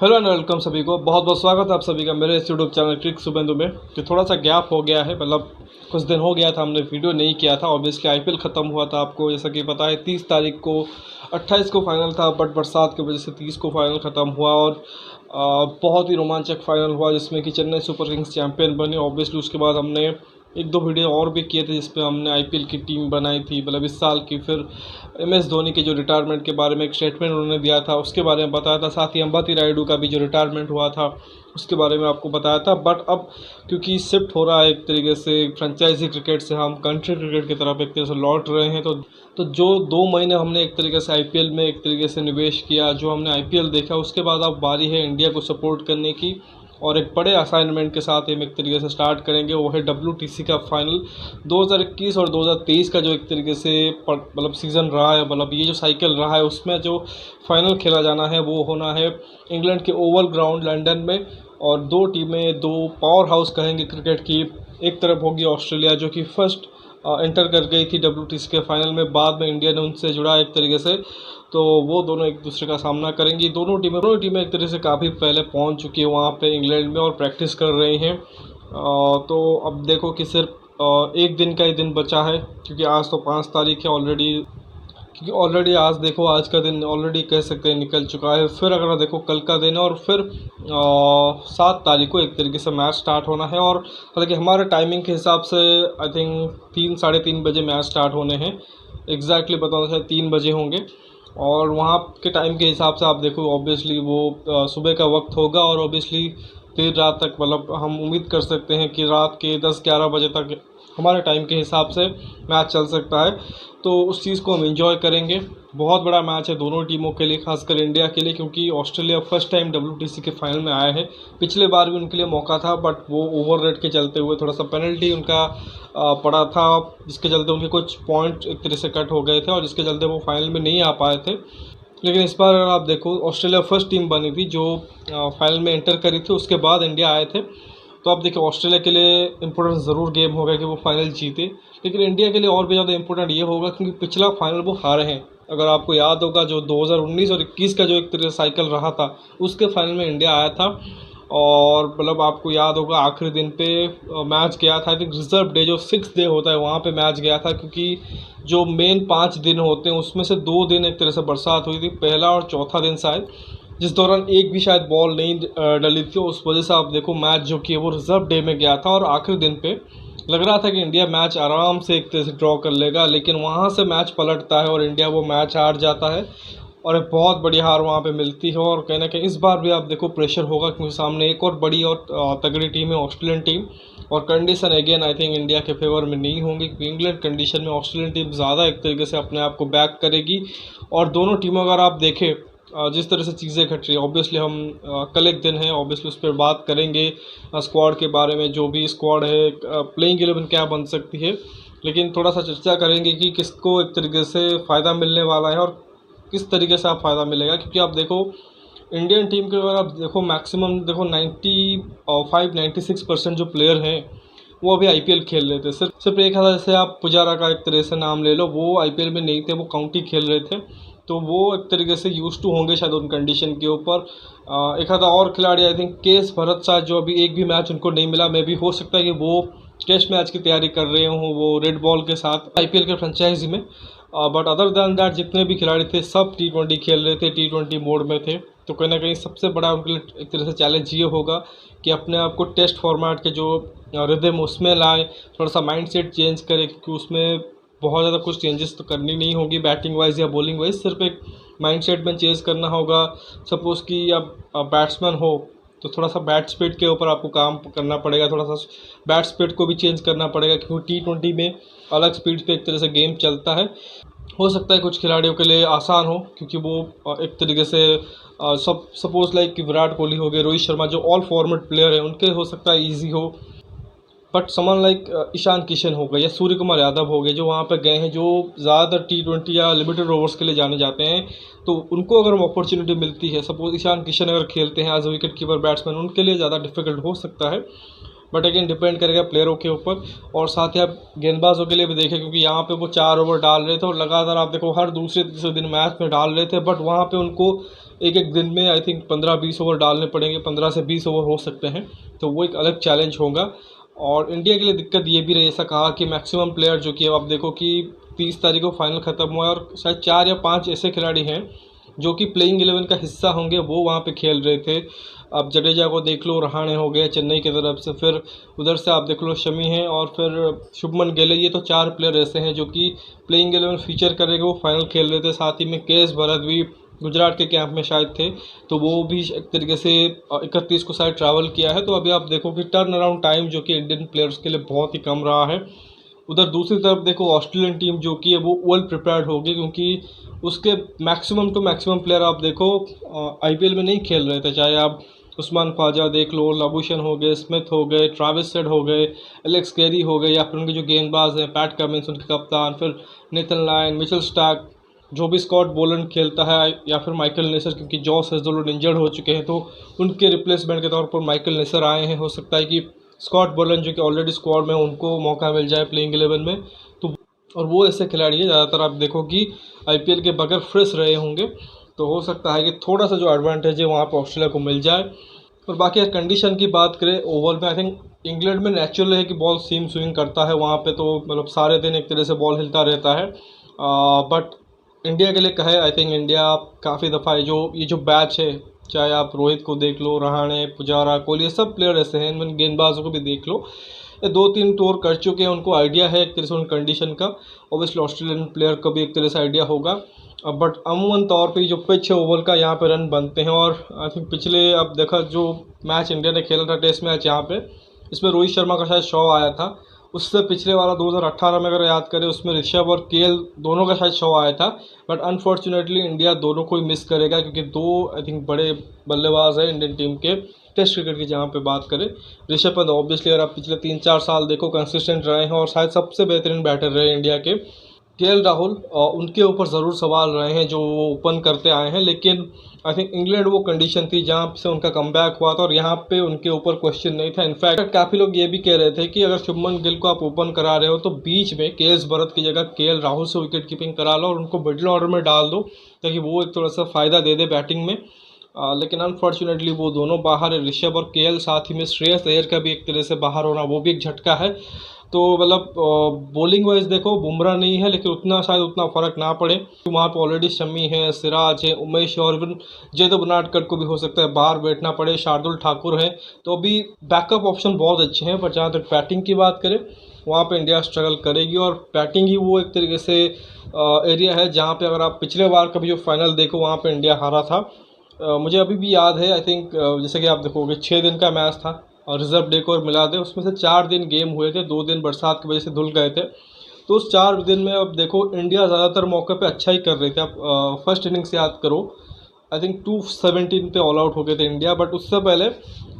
Hello and welcome सभी को। बहुत बहुत स्वागत है आप सभी का मेरे इस यूट्यूब चैनल ट्रिक शुभेंदु में। तो थोड़ा सा गैप हो गया है, मतलब कुछ दिन हो गया था हमने वीडियो नहीं किया था। ऑब्वियसली आईपीएल ख़त्म हुआ था, आपको जैसा कि पता है 30 तारीख को 28 को फाइनल था, बट बरसात की वजह से 30 को फाइनल ख़त्म हुआ और बहुत ही रोमांचक फाइनल हुआ जिसमें कि चेन्नई सुपर किंग्स चैंपियन बने। ऑब्वियसली उसके बाद हमने एक दो वीडियो और भी किए थे जिसपे हमने आईपीएल की टीम बनाई थी, मतलब इस साल की। फिर एमएस धोनी के जो रिटायरमेंट के बारे में एक स्टेटमेंट उन्होंने दिया था उसके बारे में बताया था। साथ ही अंबाती रायडू का भी जो रिटायरमेंट हुआ था उसके बारे में आपको बताया था। बट अब क्योंकि शिफ्ट हो रहा है एक तरीके से फ्रेंचाइजी क्रिकेट से हम कंट्री क्रिकेट की तरफ एक तरह से लौट रहे हैं, तो जो 2 महीने हमने एक तरीके से आईपीएल में एक तरीके से निवेश किया, जो हमने आईपीएल देखा, उसके बाद अब बारी है इंडिया को सपोर्ट करने की। और एक बड़े असाइनमेंट के साथ हम एक तरीके से स्टार्ट करेंगे, वो है WTC का फाइनल 2021 और 2023 का जो एक तरीके से मतलब सीज़न रहा है, मतलब ये जो साइकिल रहा है उसमें जो फाइनल खेला जाना है वो होना है इंग्लैंड के ओवल ग्राउंड लंदन में। और दो टीमें, दो पावर हाउस कहेंगे क्रिकेट की। एक तरफ होगी ऑस्ट्रेलिया जो कि फर्स्ट एंटर कर गई थी WTC के फाइनल में, बाद में इंडिया ने उनसे जुड़ा एक तरीके से, तो वो दोनों एक दूसरे का सामना करेंगी। दोनों टीमें एक तरीके से काफ़ी पहले पहुंच चुकी है वहाँ पे इंग्लैंड में और प्रैक्टिस कर रही हैं। तो अब देखो कि सिर्फ एक दिन का ही दिन बचा है, क्योंकि आज तो 5 तारीख है ऑलरेडी। क्योंकि ऑलरेडी आज देखो, आज का दिन ऑलरेडी कह सकते हैं निकल चुका है। फिर अगर देखो कल का दिन है और फिर 7 तारीख को एक तरीके से मैच स्टार्ट होना है। और हालांकि हमारे टाइमिंग के हिसाब से आई थिंक 3 साढ़े 3 बजे मैच स्टार्ट होने हैं। एग्जैक्टली बताना चाहिए 3 बजे होंगे। और वहाँ के टाइम के हिसाब से आप देखो, ऑब्वियसली वो सुबह का वक्त होगा और ऑब्वियसली देर रात तक, मतलब हम उम्मीद कर सकते हैं कि रात के 10-11 बजे तक हमारे टाइम के हिसाब से मैच चल सकता है। तो उस चीज़ को हम एंजॉय करेंगे। बहुत बड़ा मैच है दोनों टीमों के लिए, खासकर इंडिया के लिए, क्योंकि ऑस्ट्रेलिया फर्स्ट टाइम WTC के फाइनल में आया है। पिछले बार भी उनके लिए मौका था, बट वो ओवर रेट के चलते हुए थोड़ा सा पेनल्टी उनका पड़ा था, जिसके चलते उनके कुछ पॉइंट एक तरह से कट हो गए थे और जिसके चलते वो फाइनल में नहीं आ पाए थे। लेकिन इस बार अगर आप देखो, ऑस्ट्रेलिया फर्स्ट टीम बनी थी जो फाइनल में एंटर करी थी, उसके बाद इंडिया आए थे। तो अब देखिए, ऑस्ट्रेलिया के लिए इम्पोर्टेंट ज़रूर गेम होगा कि वो फाइनल जीते, लेकिन इंडिया के लिए और भी ज़्यादा इम्पोर्टेंट ये होगा क्योंकि पिछला फाइनल वो हारे हैं। अगर आपको याद होगा, जो 2019 और 21 का जो एक तरह से साइकिल रहा था, उसके फाइनल में इंडिया आया था। और मतलब आपको याद होगा आखिरी दिन पे मैच गया था। आई थिंक रिजर्व डे जो 6th डे होता है वहाँ पे मैच गया था, क्योंकि जो मेन 5 दिन होते हैं उसमें से 2 दिन एक तरह से बरसात हुई थी, पहला और चौथा दिन शायद, जिस दौरान एक भी शायद बॉल नहीं डली थी। उस वजह से आप देखो मैच जो कि है वो रिजर्व डे में गया था और आखिरी दिन पे लग रहा था कि इंडिया मैच आराम से एक तरह से ड्रॉ कर लेगा, लेकिन वहाँ से मैच पलटता है और इंडिया वो मैच हार जाता है और एक बहुत बड़ी हार वहाँ पे मिलती है। और कहीं ना कहीं इस बार भी आप देखो प्रेशर होगा, क्योंकि सामने एक और बड़ी और तगड़ी टीम है, ऑस्ट्रेलियन टीम। और condition again I think India के फेवर में नहीं होंगी, क्योंकि इंग्लैंड कंडीशन में ऑस्ट्रेलियन टीम ज़्यादा एक तरीके से अपने आप को बैक करेगी। और दोनों टीमों अगर आप देखें जिस तरह से चीज़ें घट रही है, ऑब्वियसली हम कल एक दिन है, ऑब्वियसली उस पर बात करेंगे स्क्वाड के बारे में, जो भी स्क्वाड है, प्लेइंग 11 क्या बन सकती है। लेकिन थोड़ा सा चर्चा करेंगे कि किसको एक तरीके से फ़ायदा मिलने वाला है और किस तरीके से आप फ़ायदा मिलेगा। क्योंकि आप देखो इंडियन टीम के अगर आप देखो मैक्सिमम देखो 95-96% जो प्लेयर हैं वो अभी आईपीएल खेल रहे थे। सिर्फ एक हज़ार, जैसे आप पुजारा का एक तरह से नाम ले लो, वो आईपीएल में नहीं थे, वो काउंटी खेल रहे थे। तो वो एक तरीके से यूज टू होंगे शायद उन कंडीशन के ऊपर। एक आधा और खिलाड़ी, आई थिंक केएस भरत शायद, जो अभी एक भी मैच उनको नहीं मिला, मे भी हो सकता है कि वो टेस्ट मैच की तैयारी कर रहे हों वो रेड बॉल के साथ आईपीएल के फ्रेंचाइजी में। बट अदर दैन दैट जितने भी खिलाड़ी थे सब T20 खेल रहे थे, T20 मोड में थे। तो कहीं ना कहीं सबसे बड़ा उनके लिए एक तरह से चैलेंज ये होगा कि अपने आप को टेस्ट फॉर्मेट के जो रिदम उसमें लाए, थोड़ा सा माइंडसेट चेंज करें, क्योंकि उसमें बहुत ज़्यादा कुछ चेंजेस तो करनी नहीं होगी बैटिंग वाइज या बॉलिंग वाइज, सिर्फ एक माइंडसेट में चेंज करना होगा। सपोज़ कि आप बैट्समैन हो तो थोड़ा सा बैट स्पीड के ऊपर आपको काम करना पड़ेगा, थोड़ा सा बैट स्पीड को भी चेंज करना पड़ेगा, क्योंकि T20 में अलग स्पीड पे एक तरह से गेम चलता है। हो सकता है कुछ खिलाड़ियों के लिए आसान हो, क्योंकि वो एक तरीके से सब सपोज लाइक कि विराट कोहली हो गए, रोहित शर्मा जो ऑल फॉर्मेट प्लेयर हैं, उनके हो सकता है ईजी हो। But someone like Ishan Kishan हो गए या सूर्य कुमार यादव हो गए, जो वहाँ पर गए हैं, जो ज़्यादातर T20 या लिमिटेड ओवर्स के लिए जाने जाते हैं, तो उनको अगर अपॉर्चुनिटी मिलती है, सपोज ईशान किशन अगर खेलते हैं as a wicket keeper batsman, उनके लिए ज़्यादा डिफिकल्ट हो सकता है। बट अगेन डिपेंड करेगा प्लेयरों के ऊपर। और साथ ही आप गेंदबाजों के लिए भी देखें, क्योंकि यहाँ पे वो 4 ओवर डाल रहे थे और लगातार आप देखो हर दूसरे तीसरे दिन मैच में डाल रहे थे, बट वहाँ पे उनको एक एक दिन में आई थिंक 15-20 ओवर डालने पड़ेंगे, 15 से 20 ओवर हो सकते हैं, तो वो एक अलग चैलेंज होगा। और इंडिया के लिए दिक्कत ये भी रही, ऐसा कहा कि मैक्सिमम प्लेयर जो कि अब आप देखो कि 30 तारीख को फाइनल ख़त्म हुआ है और शायद 4 या 5 ऐसे खिलाड़ी हैं जो कि प्लेइंग 11 का हिस्सा होंगे, वो वहाँ पे खेल रहे थे। अब जडेजा को देख लो, रहाणे हो गए चेन्नई की तरफ से, फिर उधर से आप देख लो शमी हैं और फिर शुभमन गिल, ये तो 4 प्लेयर ऐसे हैं जो कि प्लेइंग 11 फीचर करेंगे, वो फाइनल खेल रहे थे। साथ ही में के भरत भी गुजरात के कैंप में शायद थे, तो वो भी एक तरीके से 31 को शायद ट्रैवल किया है। तो अभी आप देखो कि टर्न अराउंड टाइम जो कि इंडियन प्लेयर्स के लिए बहुत ही कम रहा है। उधर दूसरी तरफ देखो ऑस्ट्रेलियन टीम जो कि है वो वेल प्रिपेयर्ड होगी, क्योंकि उसके मैक्सिमम टू मैक्सिमम प्लेयर आप देखो आईपीएल में नहीं खेल रहे थे। चाहे आप उस्मान ख्वाजा देख लो, लाबुशन हो गए, स्मिथ हो गए, ट्रैविस हेड हो गए, एलेक्स कैरी हो गए, या फिर उनके जो गेंदबाज हैं पैट कमिंस उनके कप्तान, फिर नेथन लायन, मिचेल स्टार्क, जो भी स्कॉट बोलन खेलता है, या फिर माइकल नेसर, क्योंकि जॉस हेजलवुड इंजर्ड हो चुके हैं, तो उनके रिप्लेसमेंट के तौर पर माइकल नेसर आए हैं। हो सकता है कि स्कॉट बोलन जो कि ऑलरेडी स्क्वाड में, उनको मौका मिल जाए प्लेइंग 11 में। तो और वो ऐसे खिलाड़ी हैं ज़्यादातर आप देखो कि आईपीएल के बगैर फ्रेश रहे होंगे, तो हो सकता है कि थोड़ा सा जो एडवांटेज है वहाँ पर ऑस्ट्रेलिया को मिल जाए। और बाकी अगर कंडीशन की बात करें ओवर में, आई थिंक इंग्लैंड में नेचुरल है कि बॉल सीम स्विंग करता है, वहाँ पे तो मतलब सारे दिन एक तरह से बॉल हिलता रहता है। बट इंडिया के लिए कहे, आई थिंक इंडिया काफ़ी दफ़ा ये जो बैच है, चाहे आप रोहित को देख लो, रहाणे, पुजारा, कोहली, सब प्लेयर ऐसे हैं, इनमें गेंदबाजों को भी देख लो, ये 2-3 टूर कर चुके हैं, उनको आइडिया है एक तरह से उन कंडीशन का। ऑब्वियसली ऑस्ट्रेलियन प्लेयर को भी एक तरह से आइडिया होगा, बट अमूमन तौर पे जो पिच है ओवल का, यहाँ पे रन बनते हैं। और आई थिंक पिछले अब देखा जो मैच इंडिया ने खेला था टेस्ट मैच यहाँ पे, इसमें रोहित शर्मा का शायद 100 आया था। उससे पिछले वाला 2018 में अगर याद करें, उसमें ऋषभ और केएल दोनों का शायद 100 आया था। बट अनफॉर्चुनेटली इंडिया दोनों को ही मिस करेगा, क्योंकि 2 आई थिंक बड़े बल्लेबाज हैं इंडियन टीम के टेस्ट क्रिकेट की। जहाँ पे बात करें ऋषभ पंत, ऑब्वियसली अगर आप पिछले 3-4 साल देखो कंसिस्टेंट रहे हैं और शायद सबसे बेहतरीन बैटर रहे इंडिया के। केएल राहुल, उनके ऊपर ज़रूर सवाल रहे हैं जो वो ओपन करते आए हैं, लेकिन आई थिंक इंग्लैंड वो कंडीशन थी जहाँ से उनका कमबैक हुआ था और यहाँ पे उनके ऊपर क्वेश्चन नहीं था। इनफैक्ट काफ़ी लोग ये भी कह रहे थे कि अगर शुभमन गिल को आप ओपन करा रहे हो तो बीच में के भरत की जगह केएल राहुल से विकेट कीपिंग करा लो और उनको मिडिल ऑर्डर में डाल दो, ताकि वो एक थोड़ा सा फ़ायदा दे दे बैटिंग में। लेकिन अनफॉर्चुनेटली वो दोनों बाहर है, ऋषभ और केएल, साथ ही में श्रेयस अय्यर का भी एक तरह से बाहर होना वो भी एक झटका है। तो मतलब बॉलिंग वाइज देखो बुमराह नहीं है, लेकिन उतना फ़र्क ना पड़े, वहाँ पे ऑलरेडी शमी है, सिराज है, उमेश और इवन जयदेव उनादकर को भी हो सकता है बाहर बैठना पड़े, शार्दुल ठाकुर है, तो अभी बैकअप ऑप्शन बहुत अच्छे हैं। पर जहाँ तक बैटिंग की बात करें, वहाँ पे इंडिया स्ट्रगल करेगी, और बैटिंग ही वो एक तरीके से एरिया है जहाँ पे अगर आप पिछले बार का भी जो फाइनल देखो वहाँ पे इंडिया हारा था। मुझे अभी भी याद है, आई थिंक जैसे कि आप देखोगे 6 दिन का मैच था और रिजर्व डे को और मिला दे, उसमें से 4 दिन गेम हुए थे, 2 दिन बरसात की वजह से धुल गए थे। तो उस 4 दिन में अब देखो इंडिया ज़्यादातर मौके पे अच्छा ही कर रहे थे। आप फर्स्ट इनिंग्स याद करो, आई थिंक 217 पे ऑल आउट हो गए थे इंडिया, बट उससे पहले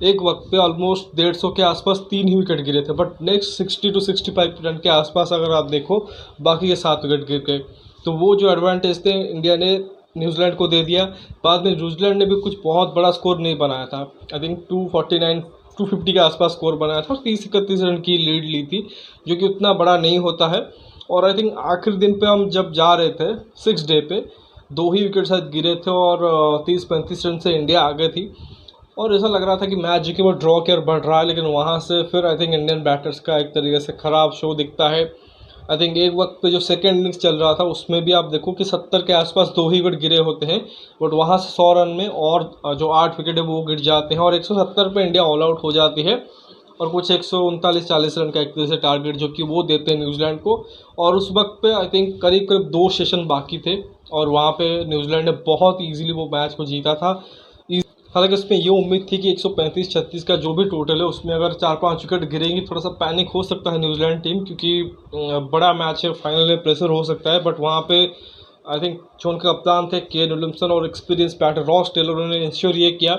एक वक्त पे ऑलमोस्ट 150 के आसपास 3 ही विकेट गिरे थे। बट नेक्स्ट 60 to 65 रन के आसपास अगर आप देखो, बाकी के 7 विकेट गिर गए। तो वो जो एडवांटेज थे इंडिया ने न्यूजीलैंड को दे दिया। बाद में न्यूजीलैंड ने भी कुछ बहुत बड़ा स्कोर नहीं बनाया था, आई थिंक 250 के आसपास स्कोर बनाया था और 30-31 रन की लीड ली थी, जो कि उतना बड़ा नहीं होता है। और आई थिंक आखिरी दिन पे हम जब जा रहे थे 6 डे पे, 2 ही विकेट शायद गिरे थे और 30-35 रन से इंडिया आगे थी, और ऐसा लग रहा था कि मैच जो कि वो ड्रॉ के और बढ़ रहा है। लेकिन वहाँ से फिर आई थिंक इंडियन बैटर्स का एक तरीके से ख़राब शो दिखता है। आई थिंक एक वक्त पे जो सेकेंड इनिंग्स चल रहा था उसमें भी आप देखो कि 70 के आसपास 2 ही विकेट गिरे होते हैं, बट वहाँ से 100 रन में और जो 8 विकेट है वो गिर जाते हैं और 170 पे इंडिया ऑल आउट हो जाती है। और कुछ 139-40 रन का एक तरह से टारगेट जो कि वो देते हैं न्यूजीलैंड को। और उस वक्त पे आई थिंक करीब 2 सेशन बाकी थे और वहाँ पे न्यूजीलैंड ने बहुत ईजीली वो मैच को जीता था। हालांकि उसमें ये उम्मीद थी कि 135-36 का जो भी टोटल है उसमें अगर 4-5 विकेट गिरेंगी, थोड़ा सा पैनिक हो सकता है न्यूजीलैंड टीम, क्योंकि बड़ा मैच है, फाइनल में प्रेशर हो सकता है। बट वहाँ पे आई थिंक जो उनके कप्तान थे केन विलियमसन और एक्सपीरियंस बैटर रॉस टेलर, उन्होंने इंश्योर ये किया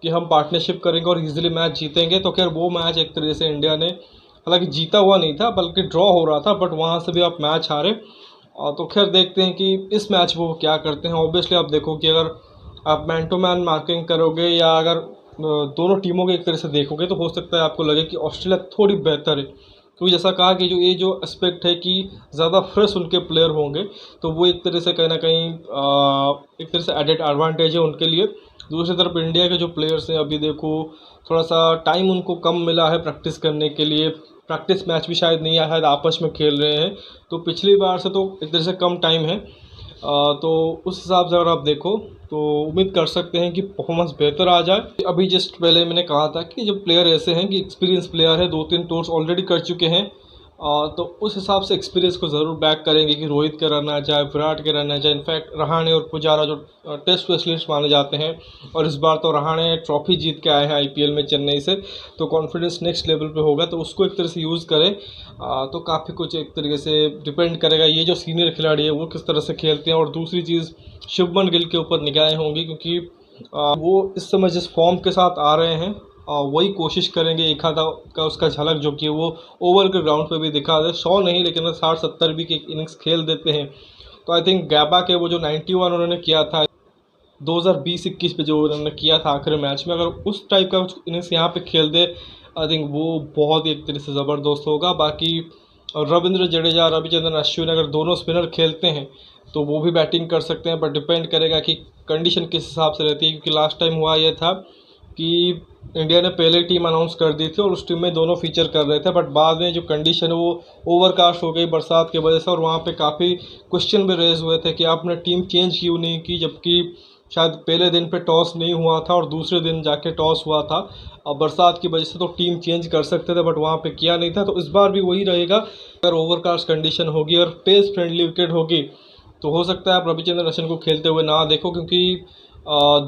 कि हम पार्टनरशिप करेंगे और ईजिली मैच जीतेंगे। तो खैर वो मैच एक तरीके से इंडिया ने, हालांकि जीता हुआ नहीं था बल्कि ड्रॉ हो रहा था, बट वहाँ से भी आप मैच हारे। तो खैर देखते हैं कि इस मैच में वो क्या करते हैं। ऑब्वियसली आप देखो कि अगर आप मैन टू मैन मार्किंग करोगे या अगर दोनों टीमों के एक तरह से देखोगे तो हो सकता है आपको लगे कि ऑस्ट्रेलिया थोड़ी बेहतर है, क्योंकि जैसा कहा कि जो ये जो एस्पेक्ट है कि ज़्यादा फ्रेश उनके प्लेयर होंगे, तो वो एक तरह से कहीं ना कहीं एक तरह से एडेड एडवांटेज है उनके लिए। दूसरी तरफ इंडिया के जो प्लेयर्स हैं, अभी देखो थोड़ा सा टाइम उनको कम मिला है प्रैक्टिस करने के लिए, प्रैक्टिस मैच भी शायद नहीं आया है, आपस में खेल रहे हैं, तो पिछली बार से तो एक तरह से कम टाइम है। तो उस हिसाब से अगर आप देखो तो उम्मीद कर सकते हैं कि परफॉर्मेंस बेहतर आ जाए। अभी जस्ट पहले मैंने कहा था कि जो प्लेयर ऐसे हैं कि एक्सपीरियंस प्लेयर है, 2-3 टूर्स ऑलरेडी कर चुके हैं, तो उस हिसाब से एक्सपीरियंस को ज़रूर बैक करेंगे कि रोहित का रहना चाहे, विराट के रहना चाहे, इनफैक्ट रहाणे और पुजारा जो टेस्ट स्पेशलिस्ट माने जाते हैं, और इस बार तो रहाणे ट्रॉफी जीत के आए हैं आईपीएल में चेन्नई से, तो कॉन्फिडेंस नेक्स्ट लेवल पे होगा, तो उसको एक तरह से यूज़ करें। तो काफ़ी कुछ एक तरीके से डिपेंड करेगा ये जो सीनियर खिलाड़ी है वो किस तरह से खेलते हैं। और दूसरी चीज़, शुभमन गिल के ऊपर निगाहें होंगी, क्योंकि वो इस समय जिस फॉर्म के साथ आ रहे हैं वही कोशिश करेंगे एक आधा का उसका झलक जो कि वो ओवर के ग्राउंड पे भी दिखा दे। 100 नहीं लेकिन 60-70 भी की इनिंग्स खेल देते हैं। तो आई थिंक गैबा के वो जो 91 उन्होंने किया था 2020-21 पे जो उन्होंने किया था आखिरी मैच में, अगर उस टाइप का इनिंग्स यहाँ पे खेल दे, आई थिंक वो बहुत ही एक तरह से ज़बरदस्त होगा। बाकी रविंद्र जडेजा, रविचंद्रन अश्विन अगर दोनों स्पिनर खेलते हैं तो वो भी बैटिंग कर सकते हैं, बट डिपेंड करेगा कि कंडीशन किस हिसाब से रहती है। क्योंकि लास्ट टाइम हुआ ये था कि इंडिया ने पहले टीम अनाउंस कर दी थी और उस टीम में दोनों फीचर कर रहे थे, बट बाद में जो कंडीशन है वो ओवरकास्ट हो गई बरसात की वजह से, और वहाँ पे काफ़ी क्वेश्चन भी रेज हुए थे कि आपने टीम चेंज क्यों नहीं की, जबकि शायद पहले दिन पे टॉस नहीं हुआ था और दूसरे दिन जाके टॉस हुआ था। और बरसात की वजह से तो टीम चेंज कर सकते थे, बट वहाँ पे किया नहीं था। तो इस बार भी वही रहेगा, अगर ओवरकास्ट कंडीशन होगी और पेस फ्रेंडली विकेट होगी तो हो सकता है आप रविचंद्रन अश्विन को खेलते हुए ना देखो, क्योंकि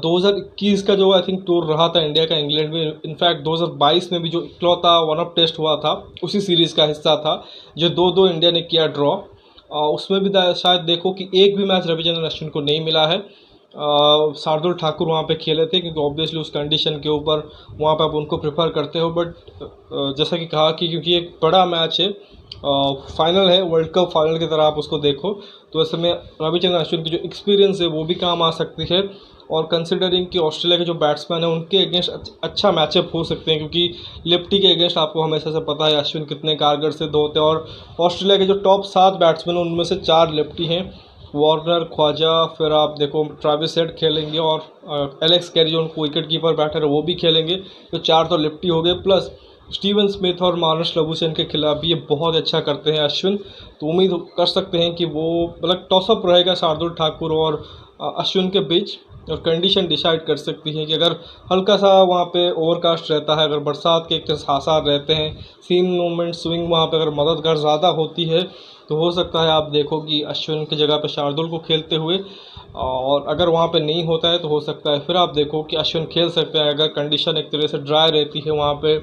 2021 का जो आई थिंक टूर रहा था इंडिया का इंग्लैंड में, इनफैक्ट 2022 में भी जो इकलौता वन ऑफ टेस्ट हुआ था उसी सीरीज़ का हिस्सा था जो 2-2 इंडिया ने किया ड्रॉ, उसमें भी शायद देखो कि एक भी मैच रविचंद्रन अश्विन को नहीं मिला है। शार्दुल ठाकुर वहाँ पे खेले थे, क्योंकि ऑब्वियसली उस कंडीशन के ऊपर वहाँ पे आप उनको प्रेफर करते हो, बट जैसा कि कहा कि क्योंकि एक बड़ा मैच है, फाइनल है, वर्ल्ड कप फाइनल की तरह आप उसको देखो, तो ऐसे में रविचंद्रन अश्विन की जो एक्सपीरियंस है वो भी काम आ सकती है। और कंसिडरिंग कि ऑस्ट्रेलिया के जो बैट्समैन हैं उनके अगेंस्ट अच्छा मैचअप हो सकते हैं, क्योंकि लेफ्टी के अगेंस्ट आपको हमेशा से पता है अश्विन कितने कारगर सिद्ध होते हैं। और ऑस्ट्रेलिया के जो टॉप 7 बैट्समैन हैं उनमें से 4 लेफ्टी हैं, वार्नर, ख्वाजा, फिर आप देखो ट्रेविस हेड खेलेंगे, और एलेक्स कैरी जो उनको विकेट कीपर बैटर है वो भी खेलेंगे, तो 4 तो लेफ्टी हो गए, प्लस स्टीवन स्मिथ और मार्नस लबूशेन के खिलाफ भी ये बहुत अच्छा करते हैं अश्विन। तो उम्मीद कर सकते हैं कि वो मतलब टॉसअप रहेगा शार्दुल ठाकुर और अश्विन के बीच, और कंडीशन डिसाइड कर सकती है कि अगर हल्का सा वहाँ पे ओवरकास्ट रहता है, अगर बरसात के एक आसार रहते हैं, सीम मूवमेंट स्विंग वहाँ पे अगर मददगार ज़्यादा होती है, तो हो सकता है आप देखो कि अश्विन की जगह पे शार्दुल को खेलते हुए, और अगर वहाँ पे नहीं होता है तो हो सकता है फिर आप देखो कि अश्विन खेल सकते हैं। अगर कंडीशन एक तरह से ड्राई रहती है, वहाँ पे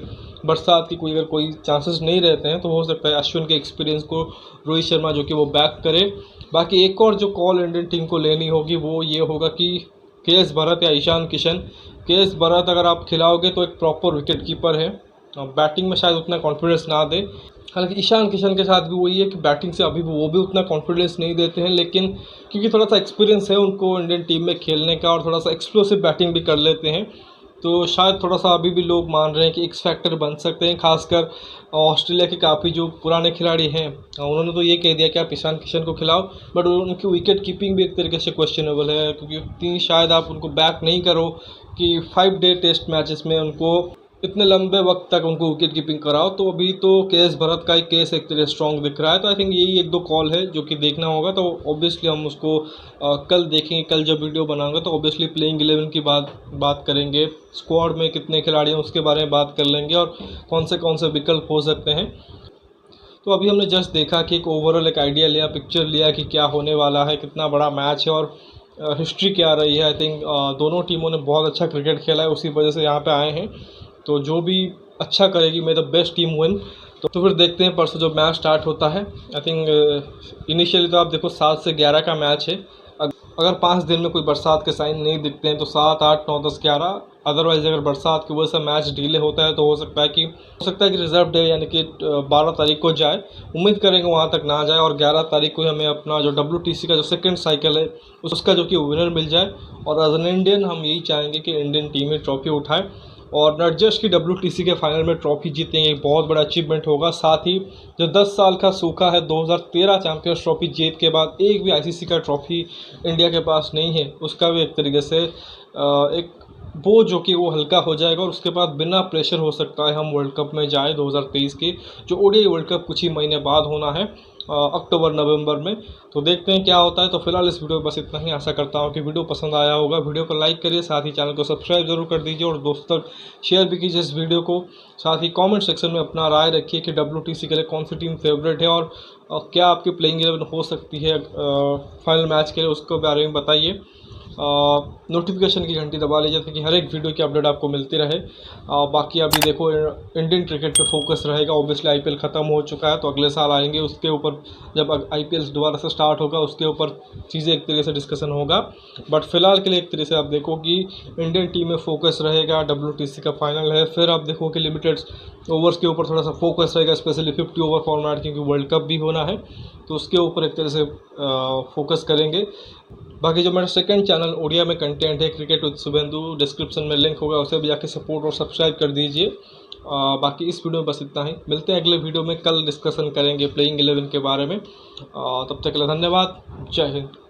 बरसात की अगर कोई चांसेस नहीं रहते हैं, तो हो सकता है अश्विन के एक्सपीरियंस को रोहित शर्मा जो कि वो बैक करे। बाकी एक और जो कॉल इंडियन टीम को लेनी होगी वो ये होगा कि के.एस. भरत या ईशान किशन। के.एस. भरत अगर आप खिलाओगे तो एक प्रॉपर विकेट कीपर है, बैटिंग में शायद उतना कॉन्फिडेंस ना दे, हालांकि ईशान किशन के साथ भी वही है कि बैटिंग से अभी वो भी उतना कॉन्फिडेंस नहीं देते हैं, लेकिन क्योंकि थोड़ा सा एक्सपीरियंस है उनको इंडियन टीम में खेलने का और थोड़ा सा एक्सप्लोसिव बैटिंग भी कर लेते हैं, तो शायद थोड़ा सा अभी भी लोग मान रहे हैं कि एक्स फैक्टर बन सकते हैं। खासकर ऑस्ट्रेलिया के काफ़ी जो पुराने खिलाड़ी हैं उन्होंने तो ये कह दिया कि आप ईशान किशन को खिलाओ, बट उनकी विकेट कीपिंग भी एक तरीके से क्वेश्चनेबल है, क्योंकि उतनी शायद आप उनको बैक नहीं करो कि 5 डे टेस्ट मैचेस में उनको इतने लंबे वक्त तक उनको विकेट कीपिंग कराओ। तो अभी तो के.एस. भरत का ही केस एक तरह स्ट्रॉन्ग दिख रहा है, तो आई थिंक यही 1-2 कॉल है जो कि देखना होगा। तो ऑब्वियसली हम उसको कल देखेंगे, कल जब वीडियो बनाऊंगा तो ऑब्वियसली प्लेइंग 11 की बात करेंगे, स्क्वाड में कितने खिलाड़ी हैं उसके बारे में बात कर लेंगे, और कौन से विकल्प हो सकते हैं। तो अभी हमने जस्ट देखा कि एक ओवरऑल एक आइडिया लिया, पिक्चर लिया कि क्या होने वाला है, कितना बड़ा मैच है और हिस्ट्री क्या रही है। आई थिंक दोनों टीमों ने बहुत अच्छा क्रिकेट खेला है, उसी वजह से यहाँ पे आए हैं। तो जो भी अच्छा करेगी मे द बेस्ट टीम विन। तो फिर देखते हैं परसों जब मैच स्टार्ट होता है। आई थिंक इनिशियली तो आप देखो 7 से 11 का मैच है, अगर 5 दिन में कोई बरसात के साइन नहीं दिखते हैं तो 7, 8, 9, 10, 11, अदरवाइज अगर बरसात की वजह से मैच डिले होता है तो हो सकता है कि रिजर्व डे यानी कि 12 तारीख को जाए। उम्मीद करेंगे वहाँ तक ना जाए और 11 तारीख को हमें अपना जो WTC का जो सेकंड साइकिल है उसका जो कि विनर मिल जाए। और एज एन इंडियन हम यही चाहेंगे कि इंडियन टीम ही ट्रॉफी उठाए। और नॉट जस्ट कि WTC के फाइनल में ट्रॉफी जीतेंगे, एक बहुत बड़ा अचीवमेंट होगा। साथ ही जो 10 साल का सूखा है, 2013 चैंपियंस ट्रॉफी जीत के बाद एक भी ICC का ट्रॉफी इंडिया के पास नहीं है, उसका भी एक तरीके से एक वो जो कि वो हल्का हो जाएगा और उसके बाद बिना प्रेशर हो सकता है हम वर्ल्ड कप में जाए 2023 की, जो ODI वर्ल्ड कप कुछ ही महीने बाद होना है अक्टूबर नवंबर में। तो देखते हैं क्या होता है। तो फिलहाल इस वीडियो में बस इतना ही। आशा करता हूँ कि वीडियो पसंद आया होगा। वीडियो को लाइक करिए, साथ ही चैनल को सब्सक्राइब जरूर कर दीजिए और दोस्तों तक शेयर भी कीजिए इस वीडियो को। साथ ही कमेंट सेक्शन में अपना राय रखिए कि WTC के लिए कौन सी टीम फेवरेट है और क्या आपकी प्लेइंग 11 हो सकती है फाइनल मैच के लिए, उसके बारे में बताइए। नोटिफिकेशन की घंटी दबा लीजिए ताकि हर एक वीडियो की अपडेट आपको मिलती रहे। बाकी अभी देखो इंडियन क्रिकेट पे फोकस रहेगा। ऑब्वियसली IPL ख़त्म हो चुका है, तो अगले साल आएंगे, उसके ऊपर जब IPL दोबारा से स्टार्ट होगा उसके ऊपर चीज़ें एक तरीके से डिस्कशन होगा। बट फिलहाल के लिए एक तरीके से आप देखो कि इंडियन टीम में फोकस रहेगा। WTC का फाइनल है, फिर आप देखो कि लिमिटेड ओवर्स के ऊपर थोड़ा सा फोकस रहेगा, स्पेशली 50 ओवर फॉर्मेट, क्योंकि वर्ल्ड कप भी होना है, तो उसके ऊपर एक तरह से फोकस करेंगे। बाकी जो मेरा सेकंड चैनल ओडिया में कंटेंट है, क्रिकेट विद शुभेंदु, डिस्क्रिप्शन में लिंक होगा, उसे भी जाके सपोर्ट और सब्सक्राइब कर दीजिए। बाकी इस वीडियो में बस इतना ही। मिलते हैं अगले वीडियो में, कल डिस्कशन करेंगे प्लेइंग 11 के बारे में। तब तक के लिए धन्यवाद। जय हिंद।